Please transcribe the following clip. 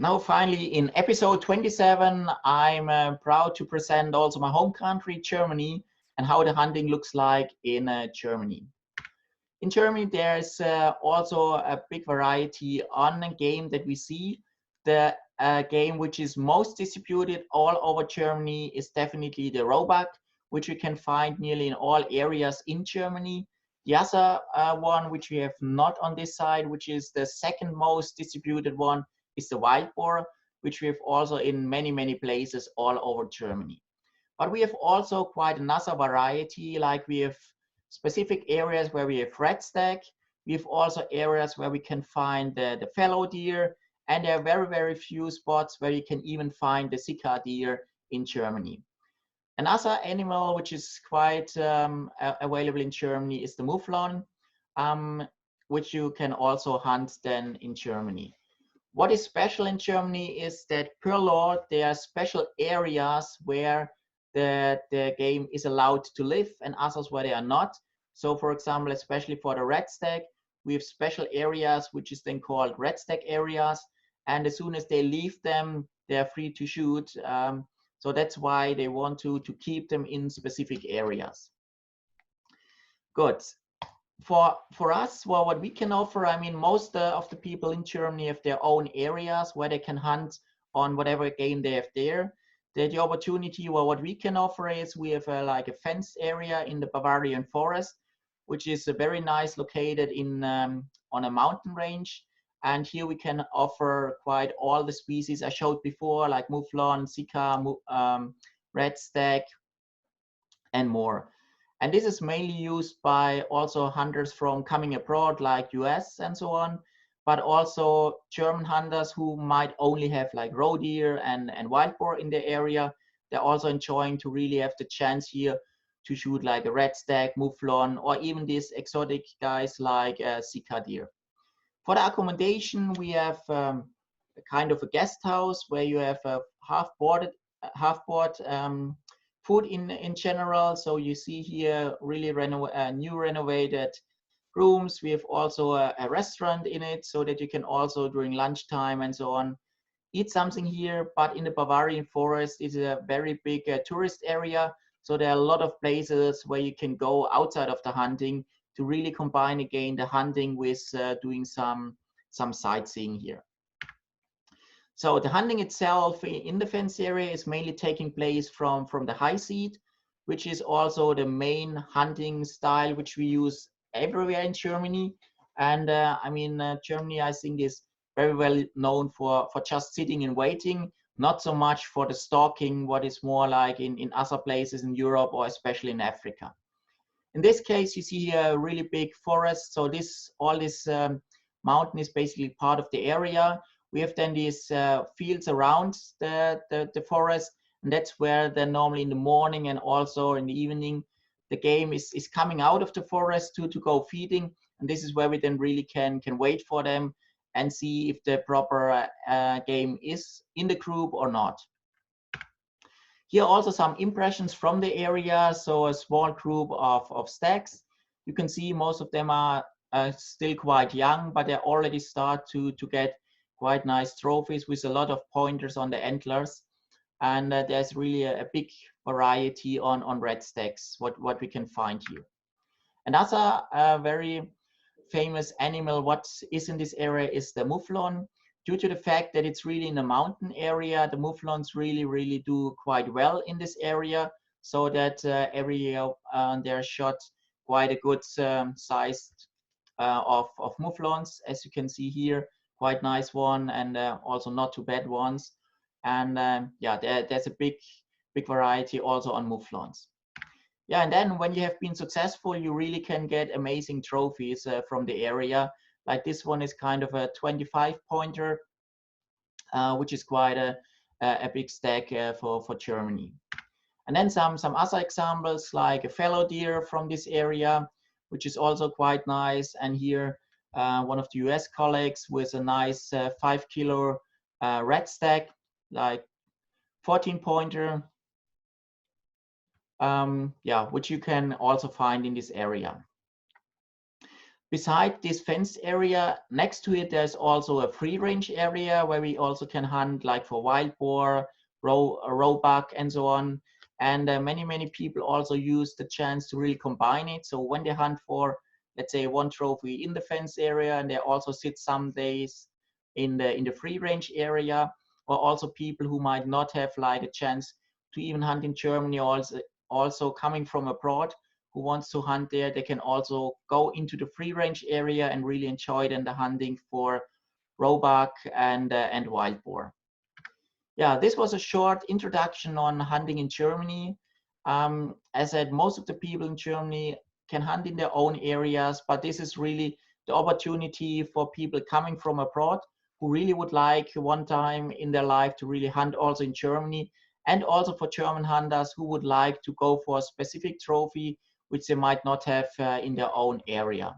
Now, finally, in episode 27, I'm proud to present also my home country, Germany, and how the hunting looks like in Germany. In Germany, there's also a big variety on a game that we see. The game which is most distributed all over Germany is definitely the roebuck, which you can find nearly in all areas in Germany. The other one, which we have not on this side, which is the second most distributed one, is the wild boar, which we have also in many, many places all over Germany. But we have also quite another variety, like we have specific areas where we have red stag. We have also areas where we can find the fallow deer, and there are very, very few spots where you can even find the sika deer in Germany. Another animal which is quite available in Germany is the Mouflon, which you can also hunt then in Germany. What is special in Germany is that per law there are special areas where the game is allowed to live and others where they are not. So for example, especially for the red stag, we have special areas which is then called red stag areas, and as soon as they leave them, they are free to shoot. So that's why they want to keep them in specific areas. Good. For us, well, what we can offer, I mean, most of the people in Germany have their own areas where they can hunt on whatever game they have there. The opportunity, well, what we can offer is we have like a fenced area in the Bavarian Forest, which is very nice located in on a mountain range. And here we can offer quite all the species I showed before, like Mouflon, sika, red stag, and more. And this is mainly used by also hunters from coming abroad, like US and so on, but also German hunters who might only have like roe deer and wild boar in the area. They're also enjoying to really have the chance here to shoot like a red stag, mouflon, or even these exotic guys like sika deer. For the accommodation, we have a kind of a guest house where you have a half-board food in general. So you see here really new renovated rooms. We have also a restaurant in it so that you can also during lunchtime and so on eat something here. But in the Bavarian Forest is a very big tourist area. So there are a lot of places where you can go outside of the hunting to really combine again the hunting with doing some sightseeing here. So the hunting itself in the fence area is mainly taking place from the high seat, which is also the main hunting style which we use everywhere in Germany. And I mean, Germany, I think, is very well known for just sitting and waiting, not so much for the stalking, what is more like in other places in Europe or especially in Africa. In this case, you see here a really big forest. So all this mountain is basically part of the area. We have then these fields around the forest, and that's where then normally in the morning and also in the evening, the game is coming out of the forest to go feeding. And this is where we then really can wait for them and see if the proper game is in the group or not. Here also some impressions from the area. So a small group of stags. You can see most of them are still quite young, but they already start to get quite nice trophies with a lot of pointers on the antlers. And there's really a big variety on red stags, what we can find here. Another very famous animal what is in this area is the mouflon. Due to the fact that it's really in a mountain area, the mouflons really do quite well in this area, so that every year they're shot quite a good size of mouflons, as you can see here, quite nice one, and also not too bad ones. And yeah, there's a big variety also on mouflons. Yeah, and then when you have been successful, you really can get amazing trophies from the area. Like this one is kind of a 25 pointer, which is quite a big stag for Germany. And then some other examples like a fallow deer from this area, which is also quite nice. And here one of the US colleagues with a nice 5 kilo red stag, like 14 pointer, yeah, which you can also find in this area. Beside this fenced area, next to it, there's also a free range area where we also can hunt like for wild boar, roebuck, and so on. And many people also use the chance to really combine it. So when they hunt for, let's say, one trophy in the fenced area, and they also sit some days in the free range area, or also people who might not have like a chance to even hunt in Germany, also coming from abroad, who wants to hunt there, they can also go into the free range area and really enjoy then the hunting for roebuck and wild boar. Yeah, this was a short introduction on hunting in Germany. As I said, most of the people in Germany can hunt in their own areas, but this is really the opportunity for people coming from abroad who really would like one time in their life to really hunt also in Germany, and also for German hunters who would like to go for a specific trophy which they might not have in their own area.